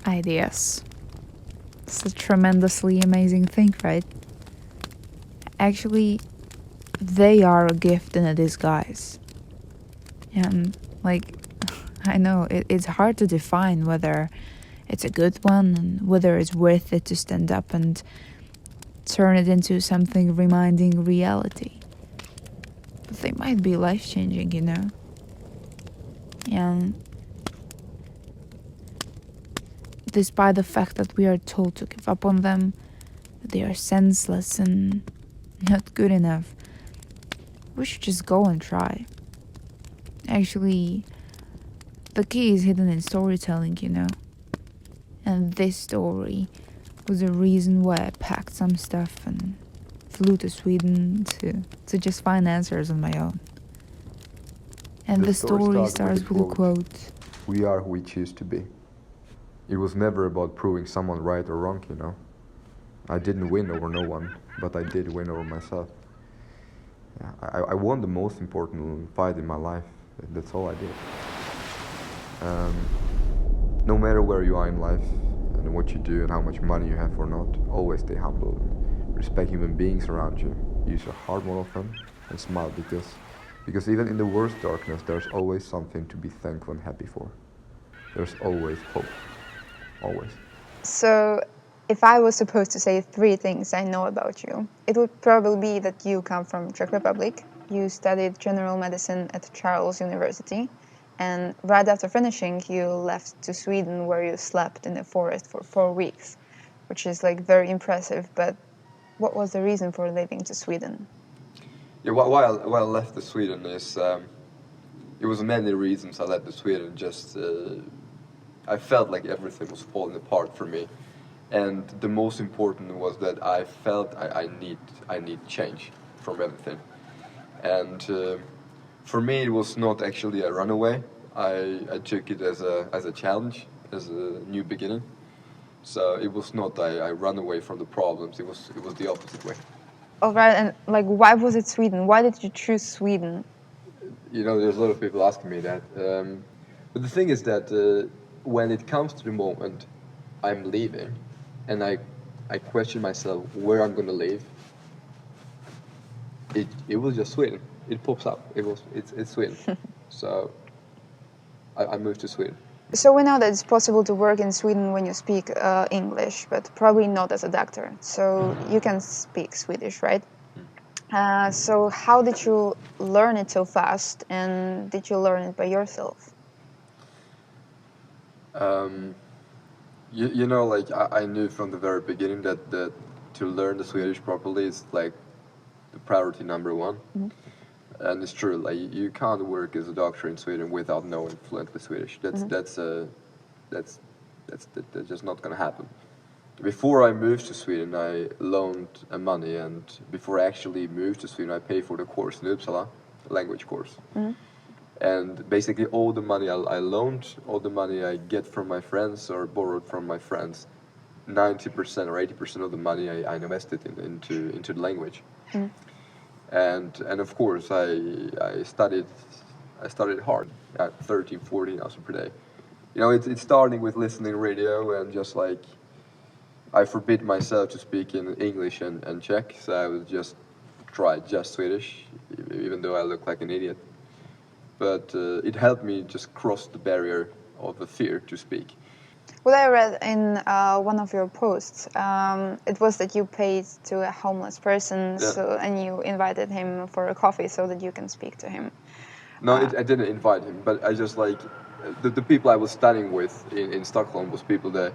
ideas. It's a tremendously amazing thing, right? Actually, they are a gift in a disguise. And, like, I know it's hard to define whether it's a good one and whether it's worth it to stand up and turn it into something reminding reality. But they might be life-changing, you know? And despite the fact that we are told to give up on them, that they are senseless and not good enough, we should just go and try. Actually, the key is hidden in storytelling, you know? And this story was the reason why I packed some stuff and flew to Sweden to just find answers on my own. And the story starts with a quote. "We are who we choose to be." It was never about proving someone right or wrong, you know. I didn't win over no one, but I did win over myself. Yeah, I won the most important fight in my life. That's all I did. No matter where you are in life and what you do and how much money you have or not, always stay humble and respect human beings around you. Use your heart more often and smile because even in the worst darkness, there's always something to be thankful and happy for. There's always hope. Always. So, if I was supposed to say 3 things I know about you, it would probably be that you come from Czech Republic, you studied general medicine at Charles University, and right after finishing, you left to Sweden where you slept in the forest for 4 weeks, which is like very impressive. But what was the reason for leaving to Sweden? Yeah, why I left to Sweden is it was many reasons I left to Sweden. Just I felt like everything was falling apart for me, and the most important was that I felt I need change from everything, and for me it was not actually a runaway. I took it as a challenge, as a new beginning. So it was not I run away from the problems. It was the opposite way. All right, and like, why was it Sweden? Why did you choose Sweden? You know, there's a lot of people asking me that. But the thing is that when it comes to the moment I'm leaving, and I question myself where I'm gonna live, it was just Sweden. It pops up. It's Sweden. So I moved to Sweden. So we know that it's possible to work in Sweden when you speak English, but probably not as a doctor. So you can speak Swedish, right? So how did you learn it so fast, and did you learn it by yourself? You know, like I knew from the very beginning that to learn the Swedish properly is like the priority number one. And it's true, like you can't work as a doctor in Sweden without knowing fluently Swedish. That's just not gonna happen. Before I moved to Sweden, I loaned money, and before I actually moved to Sweden, I paid for the course in Uppsala, language course. And basically all the money I loaned, all the money I get from my friends or borrowed from my friends, 90% or 80% of the money I invested into the language. And of course I studied hard at 13, 14 hours per day. You know, it's starting with listening radio and just like I forbid myself to speak in English and Czech, so I would just try just Swedish, even though I look like an idiot. But it helped me just cross the barrier of the fear to speak. What I read in one of your posts, it was that you paid to a homeless person, and you invited him for a coffee so that you can speak to him. No, I didn't invite him, but I just like the people I was studying with in Stockholm was people that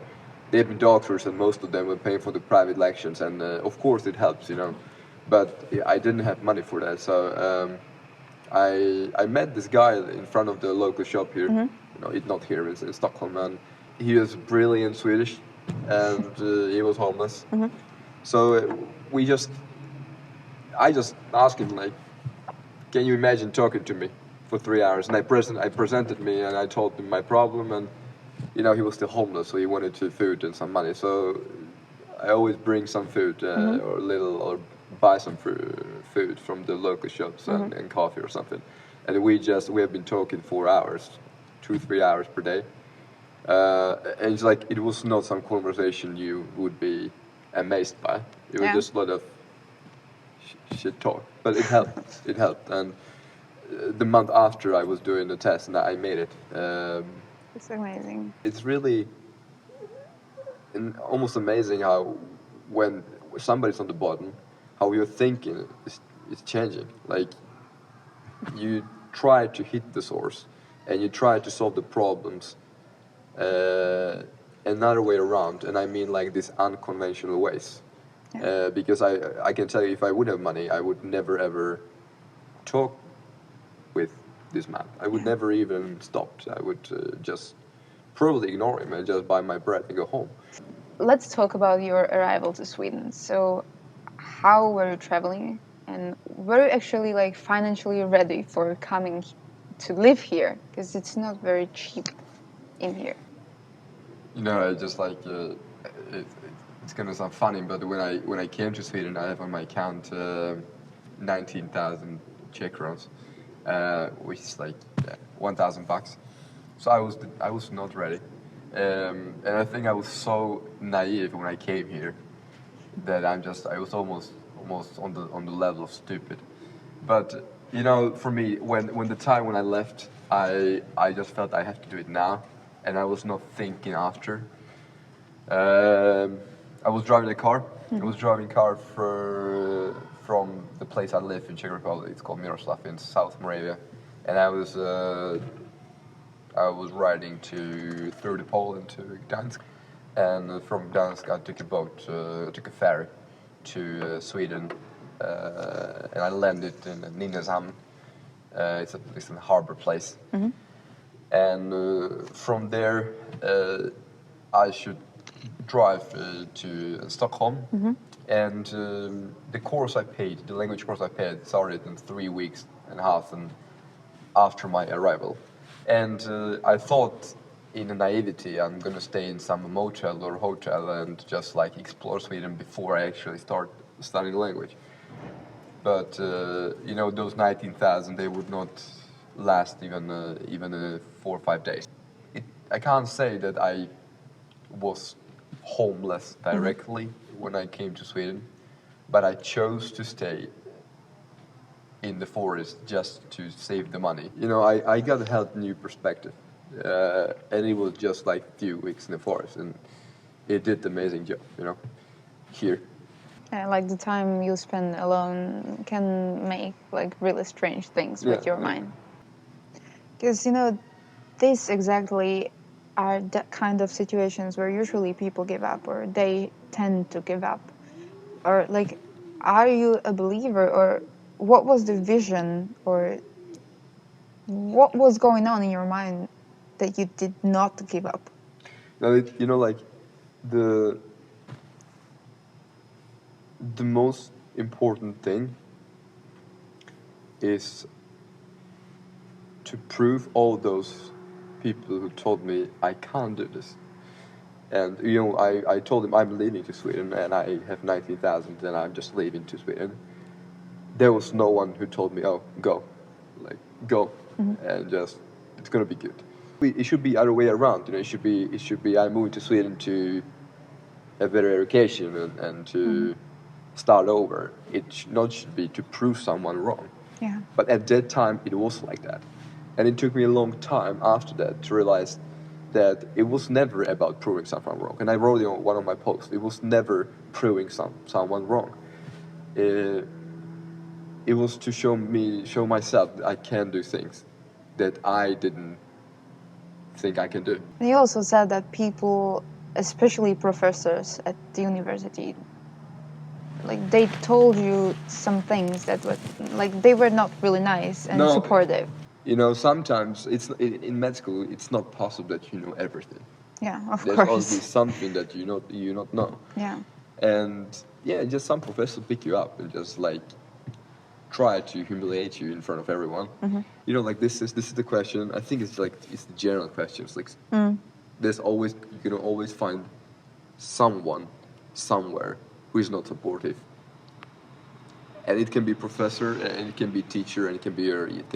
they had been doctors, and most of them were paying for the private lectures, and of course it helps, you know. But I didn't have money for that, so I met this guy in front of the local shop here. You know, it's not here, it's in Stockholm, and he was brilliant Swedish, and he was homeless. So I just asked him like, can you imagine talking to me for 3 hours? And I presented me, and I told him my problem, and you know he was still homeless, so he wanted to food and some money. So I always bring some food or or buy some food from the local shops and coffee or something. And we have been talking 4 hours, 2-3 hours per day. And it's like it was not some conversation you would be amazed by. It was Yeah. just a lot of shit talk, but it helped. It helped, and the month after I was doing the test and I made it. It's amazing. It's really almost amazing how when somebody's on the bottom, how your thinking is changing. Like you try to hit the source and you try to solve the problems another way around, and I mean like these unconventional ways. Yeah. Because I can tell you, if I would have money, I would never ever talk with this man. I would never even stop. I would just probably ignore him and just buy my bread and go home. Let's talk about your arrival to Sweden. So, how were you traveling, and were you actually like financially ready for coming to live here? Because it's not very cheap in here. You know, I just like it's gonna sound funny, but when I came to Sweden, I have on my account 19,000 Czech crowns, which is like 1,000 bucks. So I was not ready, and I think I was so naive when I came here that I was almost on the level of stupid. But you know, for me, when the time when I left, I just felt I have to do it now, and I was not thinking after. I was driving a car. I was driving a car from the place I live in Czech Republic. It's called Miroslav in South Moravia, and I was riding through the Poland to Gdansk, and from Gdansk I took a boat, took a ferry to Sweden, and I landed in Nynäshamn. It's a harbor place, and from there I should drive to Stockholm, and the course I paid, the language course I paid, started in 3 weeks and a half, and after my arrival. And I thought, in a naivety, I'm gonna stay in some motel or hotel and just like explore Sweden before I actually start studying the language. But you know, those 19,000, they would not last even 4 or 5 days. I can't say that I was homeless directly when I came to Sweden, but I chose to stay in the forest just to save the money. You know, I got a whole new perspective, and it was just like a few weeks in the forest, and it did an amazing job. You know, here. Like the time you spend alone can make like really strange things with Yeah, your yeah. mind. Because you know, these exactly are the kind of situations where usually people give up, or they tend to give up. Or like, are you a believer, or what was the vision, or what was going on in your mind that you did not give up? Now, you know, like the most important thing is to prove all those people who told me I can't do this. And you know, I told them I'm leaving to Sweden and I have 19,000 and I'm just leaving to Sweden. There was no one who told me, oh, go, like go, and just it's gonna be good. It should be other way around. You know, it should be I'm moving to Sweden to a better education and to start over. It should be to prove someone wrong. Yeah. But at that time, it was like that. And it took me a long time after that to realize that it was never about proving someone wrong. And I wrote it on one of my posts. It was never proving someone wrong. It was to show myself that I can do things that I didn't think I can do. And you also said that people, especially professors at the university, like they told you some things that were like they were not really nice and No. supportive. You know, sometimes in med school, it's not possible that you know everything. Yeah, of There's course. always something that you not know. Yeah. And yeah, just some professors pick you up and just like try to humiliate you in front of everyone. You know, like this is the question. I think it's the general question. It's like there's always you can always find someone somewhere who is not supportive. And it can be professor, and it can be teacher, and it can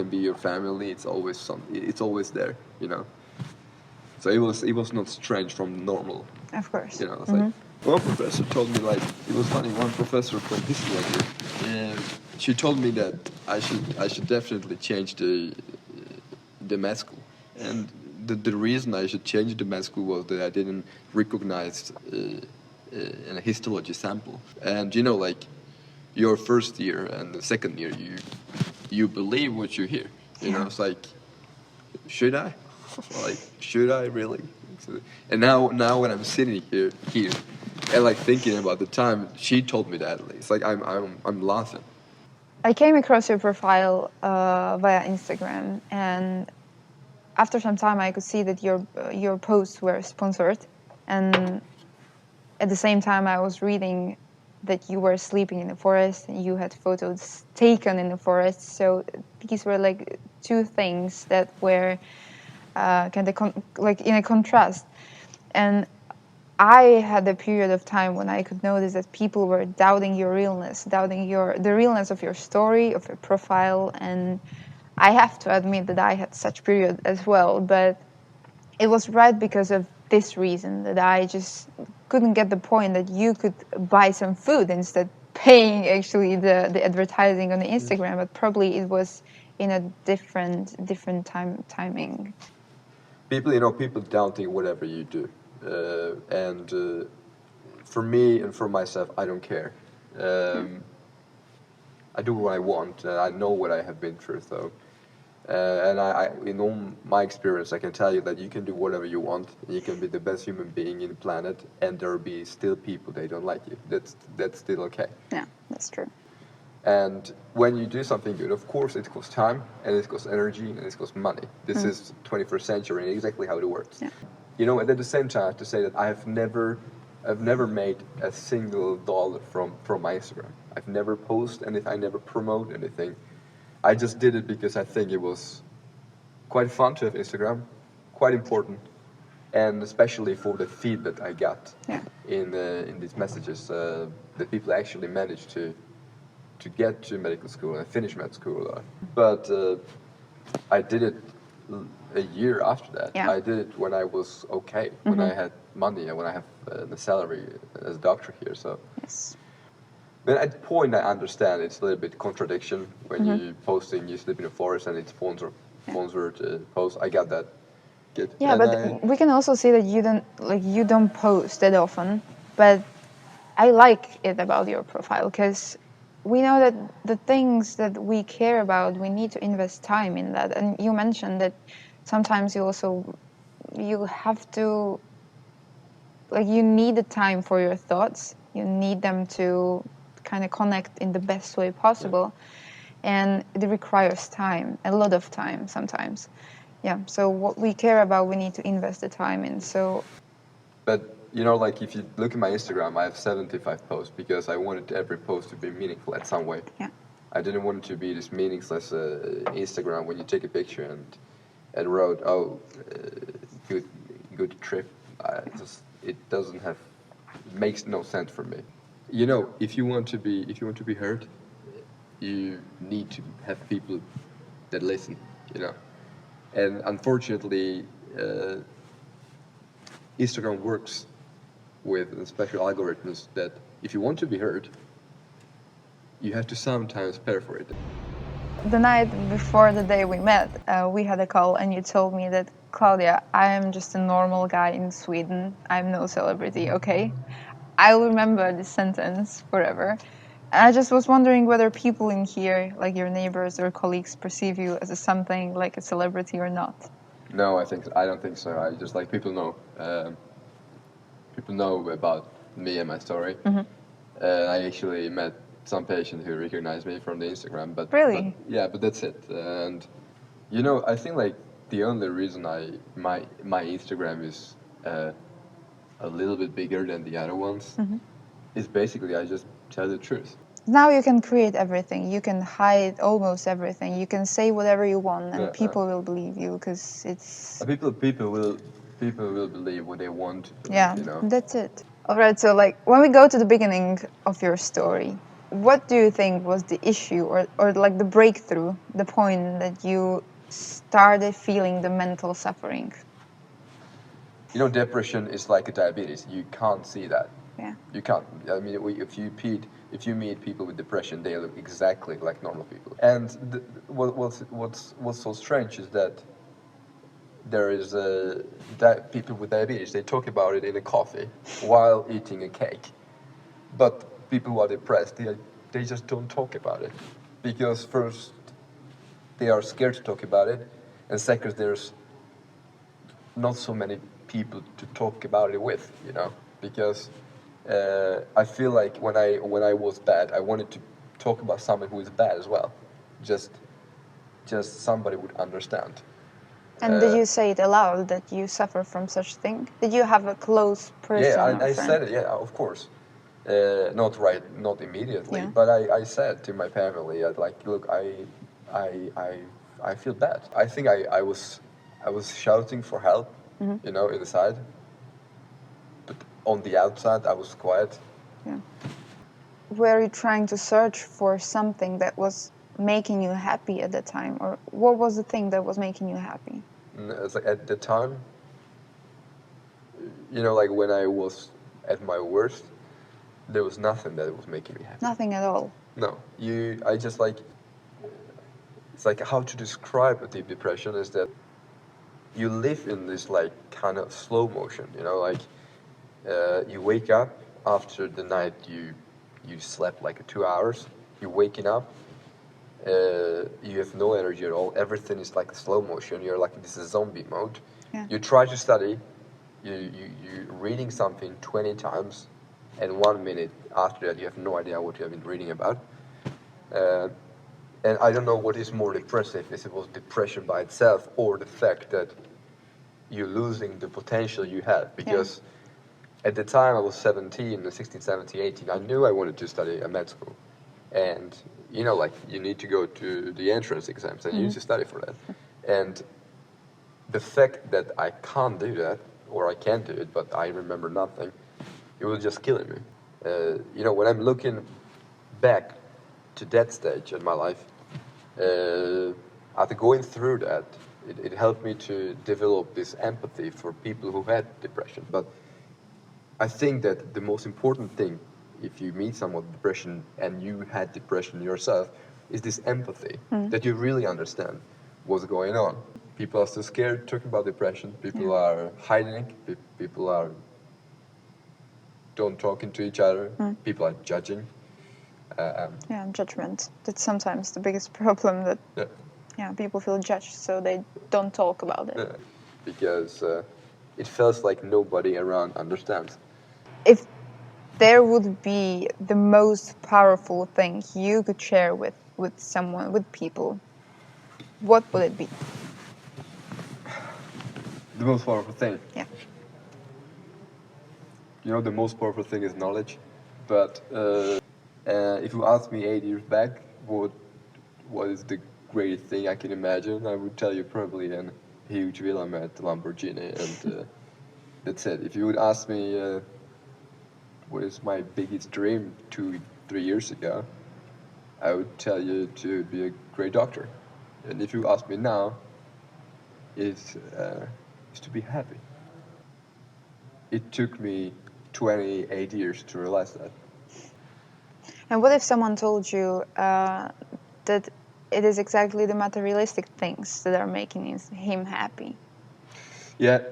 be your family. It's always there, you know. So it was not strange from normal. Of course. You know, it's like one professor told me, like, it was funny. One professor from history, she told me that I should definitely change the math school, and the reason I should change the math school was that I didn't recognize a histology sample, and you know, like, your first year and the second year, you believe what you hear. You know, it's like, should I? Like, should I really? And now when I'm sitting here and like thinking about the time she told me that, it's like I'm laughing. I came across your profile via Instagram, and after some time I could see that your posts were sponsored, and at the same time I was reading that you were sleeping in the forest and you had photos taken in the forest. So these were like two things that were kind of like in a contrast. And I had a period of time when I could notice that people were doubting your realness, doubting the realness of your story, of your profile. And I have to admit that I had such period as well, but it was right because of this reason that I just couldn't get the point that you could buy some food instead paying actually the advertising on the Instagram, but probably it was in a different timing. People doubting whatever you do, and for me and for myself, I don't care. I do what I want, and I know what I have been through, though. And in all my experience, I can tell you that you can do whatever you want. And you can be the best human being in the planet, and there will be still people they don't like you. That's still okay. Yeah, that's true. And when you do something good, of course, it costs time, and it costs energy, and it costs money. This is 21st century, and exactly how it works. Yeah. You know, and at the same time, I have to say that I've never made a single dollar from my Instagram. I've never posted anything. I never promote anything. I just did it because I think it was quite fun to have Instagram, quite important, and especially for the feedback I got in these messages that people actually managed to get to medical school and finish med school. But I did it a year after that. Yeah. I did it when I was okay, when I had money and when I have the salary as a doctor here. So. Yes. But at the point, I understand it's a little bit contradiction when you posting you sleep in the forest and it's sponsored post. I got that. Good. Yeah, And but we can also see that you don't post that often, but I like it about your profile because we know that the things that we care about, we need to invest time in that. And you mentioned that sometimes you have to, like, you need the time for your thoughts. You need them to kind of connect in the best way possible. And it requires time, a lot of time sometimes. Yeah, so what we care about, we need to invest the time in. So, But you know, like if you look at my Instagram, I have 75 posts because I wanted every post to be meaningful in some way. yeah. I didn't want it to be this meaningless Instagram when you take a picture and wrote, good trip. It doesn't have, it makes no sense for me. You know, if you want to be heard, you need to have people that listen. You know, and unfortunately, Instagram works with special algorithms that if you want to be heard, you have to sometimes pay for it. The night before the day we met, we had a call, and you told me that, Claudia, I am just a normal guy in Sweden. I'm no celebrity, okay? I'll remember this sentence forever. And I just was wondering whether people in here, like your neighbors or colleagues, perceive you as something like a celebrity or not. No, I don't think so. I just like people know. People know about me and my story. I actually met some patient who recognized me from the Instagram, but Really? but that's it. And you know, I think like the only reason my Instagram is a little bit bigger than the other ones is basically I just tell the truth. Now you can create everything. You can hide almost everything. You can say whatever you want, and people will believe you because it's. People will believe what they want to believe, Yeah, you know. that's it. All right, so like when we go to the beginning of your story, what do you think was the issue or like the breakthrough, the point that you started feeling the mental suffering? You know, depression is like a diabetes. You can't see that. Yeah. You can't. I mean, if you meet people with depression, they look exactly like normal people. And what's so strange is that there is people with diabetes. They talk about it in a coffee while eating a cake, but people who are depressed, they just don't talk about it because first they are scared to talk about it, and second there's not so many people to talk about it with, you know, because I feel like when I was bad, I wanted to talk about someone who is bad as well, just somebody would understand. And did you say it aloud that you suffer from such thing? Did you have a close person Yeah, or I friend? said it. Yeah, of course. Not immediately, Yeah. but I said to my family, I'd like, look, I, I, I feel bad. I think I was shouting for help, you know, inside, but on the outside I was quiet. Yeah. Were you trying to search for something that was making you happy at the time, or what was the thing that was making you happy? It's like at the time, you know, like when I was at my worst, there was nothing that was making me happy. Nothing at all. No, I just like, it's like how to describe a deep depression is that you live in this like kind of slow motion, you know, like you wake up after the night you slept like 2 hours, you're waking up, you have no energy at all, everything is like slow motion, you're like in this zombie mode. Yeah. You try to study, you're reading something 20 times, and 1 minute after that you have no idea what you have been reading about. And I don't know what is more depressive, if it was depression by itself or the fact that you're losing the potential you had. Because at the time I was 17, 16, 17, 18, I knew I wanted to study at med school. And, you know, like, you need to go to the entrance exams and you need to study for that. And the fact that I can't do that, or I can do it, but I remember nothing, it was just killing me. You know, when I'm looking back to that stage in my life, after going through that, it helped me to develop this empathy for people who had depression. But I think that the most important thing, if you meet someone with depression and you had depression yourself, is this empathy, that you really understand what's going on. People are so scared talking about depression. People are hiding. People are don't talking to each other. People are judging. Yeah, judgment. That's sometimes the biggest problem, that people feel judged, so they don't talk about it. Because it feels like nobody around understands. If there would be the most powerful thing you could share with someone, with people, what would it be? The most powerful thing. Yeah. You know, the most powerful thing is knowledge. But if you ask me 8 years back, what is the greatest thing I can imagine, I would tell you probably a huge villa at Lamborghini, and that's it. If you would ask me what is my biggest dream 2-3 years ago, I would tell you to be a great doctor. And if you ask me now, it's to be happy. It took me 28 years to realize that. And what if someone told you that it is exactly the materialistic things that are making him happy? Yeah,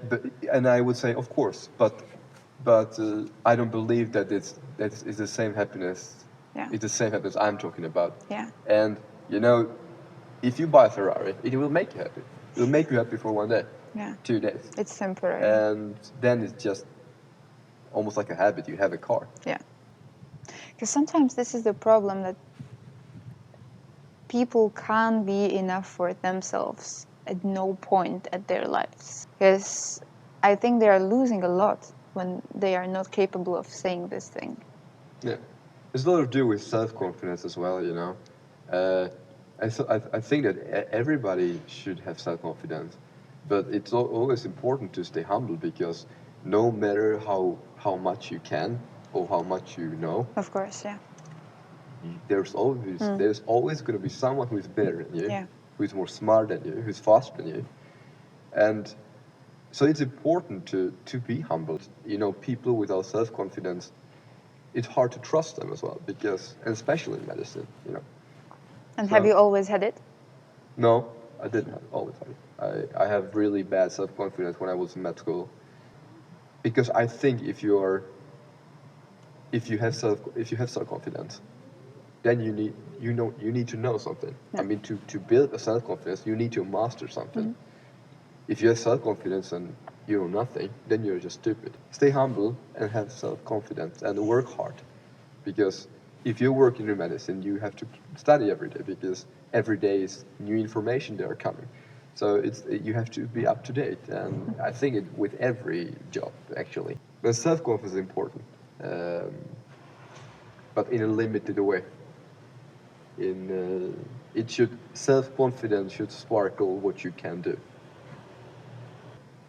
and I would say, of course, but I don't believe that it's the same happiness. Yeah. It's the same happiness I'm talking about. Yeah. And you know, if you buy a Ferrari, it will make you happy. It will make you happy for 1 day, Yeah. 2 days, It's temporary. and then it's just almost like a habit. You have a car. Yeah. Because sometimes this is the problem, that people can't be enough for themselves at no point at their lives. Because I think they are losing a lot when they are not capable of saying this thing. Yeah, it's a lot to do with self-confidence as well. You know, I think that everybody should have self-confidence, but it's always important to stay humble, because no matter how much you can or how much you know, Of course, yeah. there's always going to be someone who is better than you, Yeah. who is more smart than you, who's faster than you, and So it's important to be humble. You know, people without self-confidence, it's hard to trust them as well, because, and especially in medicine, you know. And So- have you always had it? No, I didn't have all the time. I have really bad self-confidence when I was in med school, because I think if you have self-confidence, then you need to know something. I mean, to build a self-confidence, you need to master something. If you have self-confidence and you know nothing, then you're just stupid. Stay humble and have self-confidence and work hard, because if you work in medicine, you have to study every day, because every day is new information that are coming. So you have to be up to date, and I think with every job actually. But self-confidence is important, but in a limited way. Self-confidence should sparkle what you can do.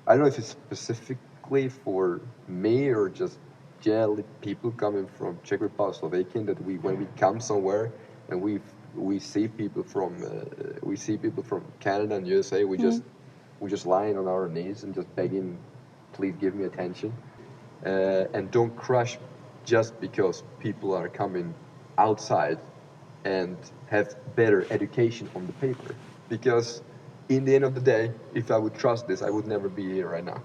I don't know if it's specifically for me or just generally people coming from Czech Republic, Slovakia, that when we come somewhere and we see people from Canada and USA, we just lying on our knees and just begging, please give me attention, and don't crush just because people are coming outside and have better education on the paper, because in the end of the day, if I would trust this, I would never be here right now.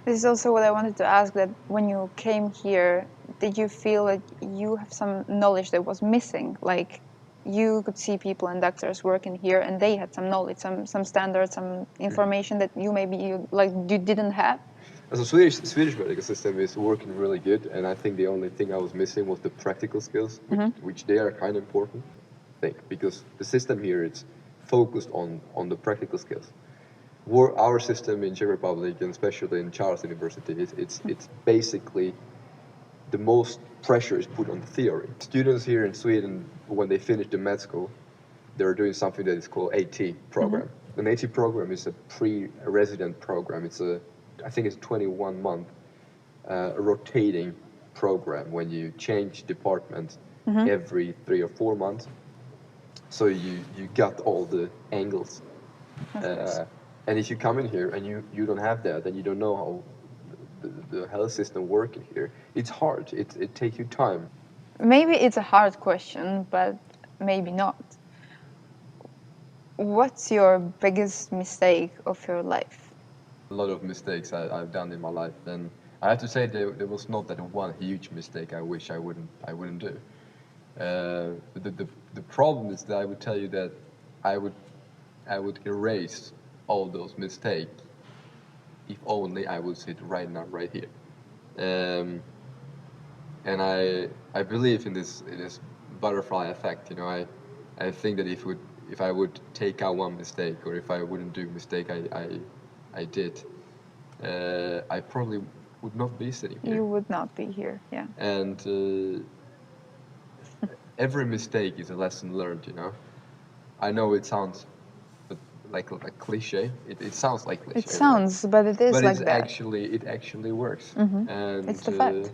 This is also what I wanted to ask, that when you came here, did you feel that you have some knowledge that was missing? Like you could see people and doctors working here and they had some knowledge, some standards, some information that you didn't have? So Swedish medical system is working really good, and I think the only thing I was missing was the practical skills, which they are kind of important, I think, because the system here is focused on the practical skills. Our system in Czech Republic, and especially in Charles University, it's basically the most pressure is put on the theory. Students here in Sweden, when they finish the med school, they're doing something that is called AT program. An AT program is a pre-resident program. I think it's 21-month rotating program when you change department every 3 or 4 months. So you got all the angles. And if you come in here and you don't have that, then you don't know how the health system working here. It's hard. It takes you time. Maybe it's a hard question, but maybe not. What's your biggest mistake of your life? A lot of mistakes I've done in my life, and I have to say there was not that one huge mistake I wish I wouldn't do. The problem is that I would tell you that I would erase all those mistakes if only I would sit right now, right here. And I believe in this butterfly effect. You know, I think that if I would take out one mistake, or if I wouldn't do a mistake I did, I probably would not be sitting here. You would not be here, yeah. And every mistake is a lesson learned, you know. I know it sounds like a cliche. It sounds like cliche. It sounds, but it is but like it's that. it actually works. And It's the fact.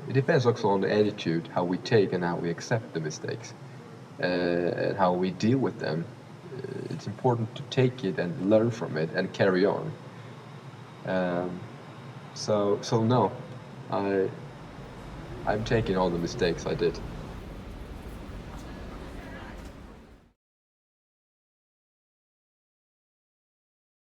It depends also on the attitude, how we take and how we accept the mistakes, and how we deal with them. It's important to take it and learn from it and carry on. So no, I'm taking all the mistakes I did.